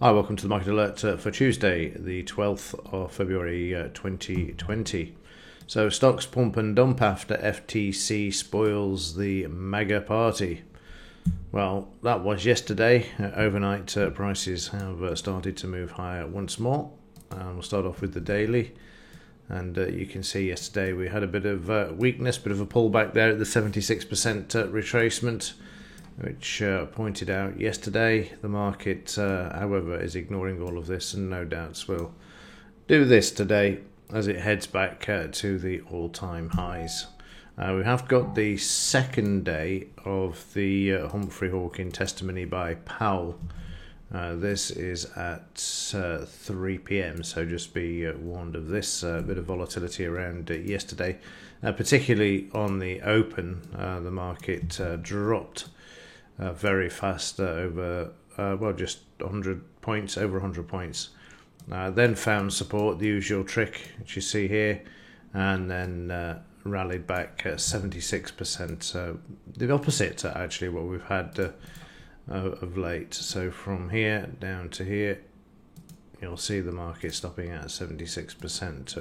Hi, welcome to the Market Alert for Tuesday, the 12th of February 2020. So stocks pump and dump after FTC spoils the MAGA party. Well, that was yesterday. Overnight prices have started to move higher once more. We'll start off with the daily. And you can see yesterday we had a bit of weakness, bit of a pullback there at the 76% retracement, which pointed out yesterday. The market, however, is ignoring all of this and no doubts will do this today as it heads back to the all-time highs. We have got the second day of the Humphrey Hawking testimony by Powell. This is at 3 p.m, so just be warned of this. Bit of volatility around yesterday, particularly on the open. The market dropped very fast over, just 100 points, over 100 points. Then found support, the usual trick which you see here, and then rallied back 76%. The opposite, actually, what we've had of late. So from here down to here, you'll see the market stopping at 76%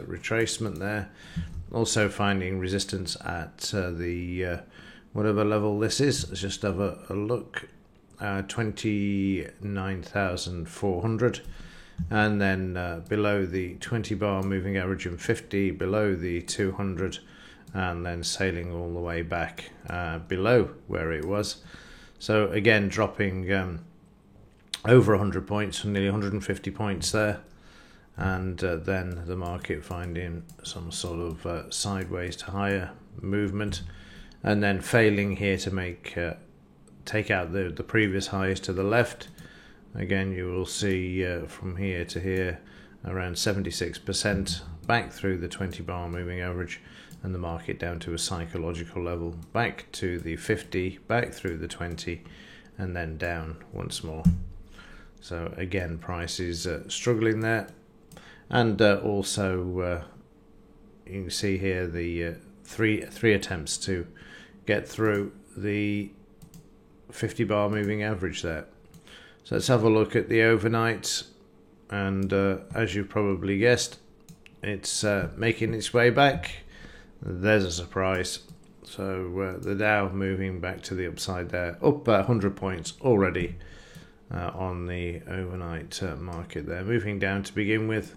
retracement there. Also finding resistance at the whatever level this is. Let's just have a look. 29,400, and then below the 20 bar moving average and 50, below the 200, and then sailing all the way back below where it was. So again, dropping over 100 points, nearly 150 points there, and then the market finding some sort of sideways to higher movement, and then failing here to make take out the previous highs to the left. Again, you will see from here to here around 76% back through the 20 bar moving average, and the market down to a psychological level, back to the 50, back through the 20, and then down once more. So again, price is struggling there, and also you can see here the three attempts to get through the 50 bar moving average there. So let's have a look at the overnight, and as you probably guessed, it's making its way back. There's a surprise. So the Dow moving back to the upside there, up 100 points already on the overnight market there, moving down to begin with,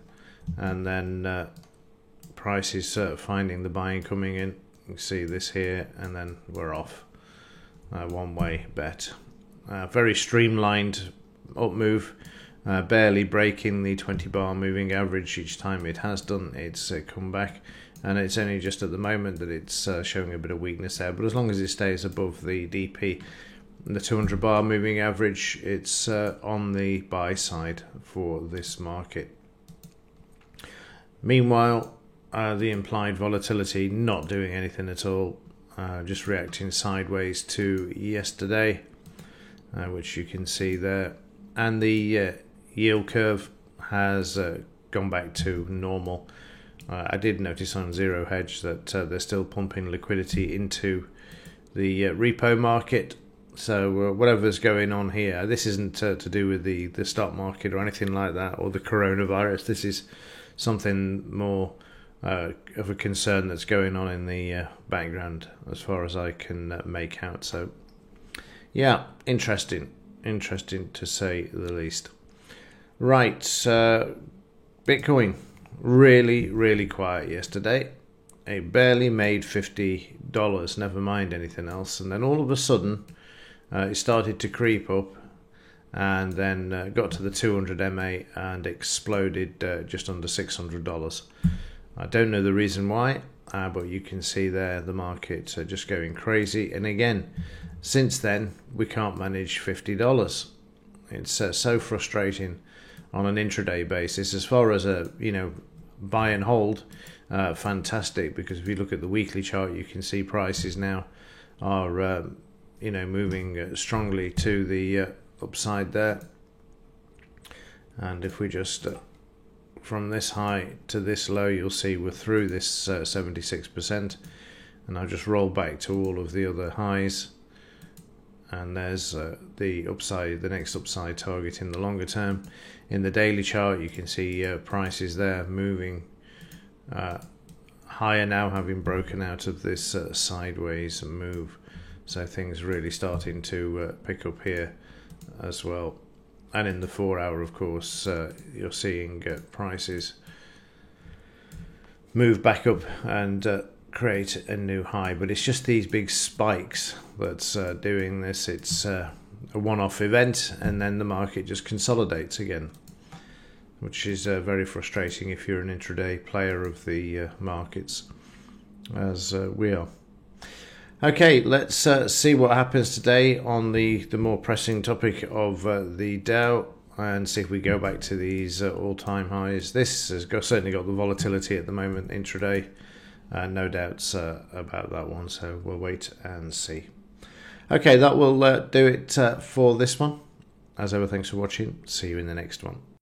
and then prices finding the buying coming in. You can see this here, and then we're off. One way bet. Very streamlined up move, barely breaking the 20 bar moving average each time it has done. It's come back. And it's only just at the moment that it's showing a bit of weakness there. But as long as it stays above the DP, the 200 bar moving average, it's on the buy side for this market. Meanwhile, the implied volatility not doing anything at all, just reacting sideways to yesterday, which you can see there. And the yield curve has gone back to normal. I did notice on Zero Hedge that they're still pumping liquidity into the repo market. So whatever's going on here, this isn't to do with the stock market or anything like that, or the coronavirus. This is something more of a concern that's going on in the background, as far as I can make out. So yeah, interesting to say the least. Right, Bitcoin. Really quiet yesterday. It barely made $50, never mind anything else, and then all of a sudden it started to creep up, and then got to the 200 MA and exploded just under $600. I don't know the reason why, but you can see there the market just going crazy. And again, since then we can't manage $50. It's so frustrating on an intraday basis. As far as a buy and hold, fantastic, because if you look at the weekly chart, you can see prices now are moving strongly to the upside there. And if we just from this high to this low, you'll see we're through this 76%, and I'll just roll back to all of the other highs, and there's the upside, the next upside target in the longer term. In the daily chart, you can see prices there moving higher now, having broken out of this sideways move. So things really starting to pick up here as well. And in the 4 hour, of course, you're seeing prices move back up and create a new high. But it's just these big spikes that's doing this. It's a one-off event, and then the market just consolidates again, which is very frustrating if you're an intraday player of the markets, as we are. Okay, let's see what happens today on the more pressing topic of the Dow, and see if we go back to these all-time highs. This has certainly got the volatility at the moment intraday. No doubts about that one, so we'll wait and see. Okay, that will do it for this one. As ever, thanks for watching. See you in the next one.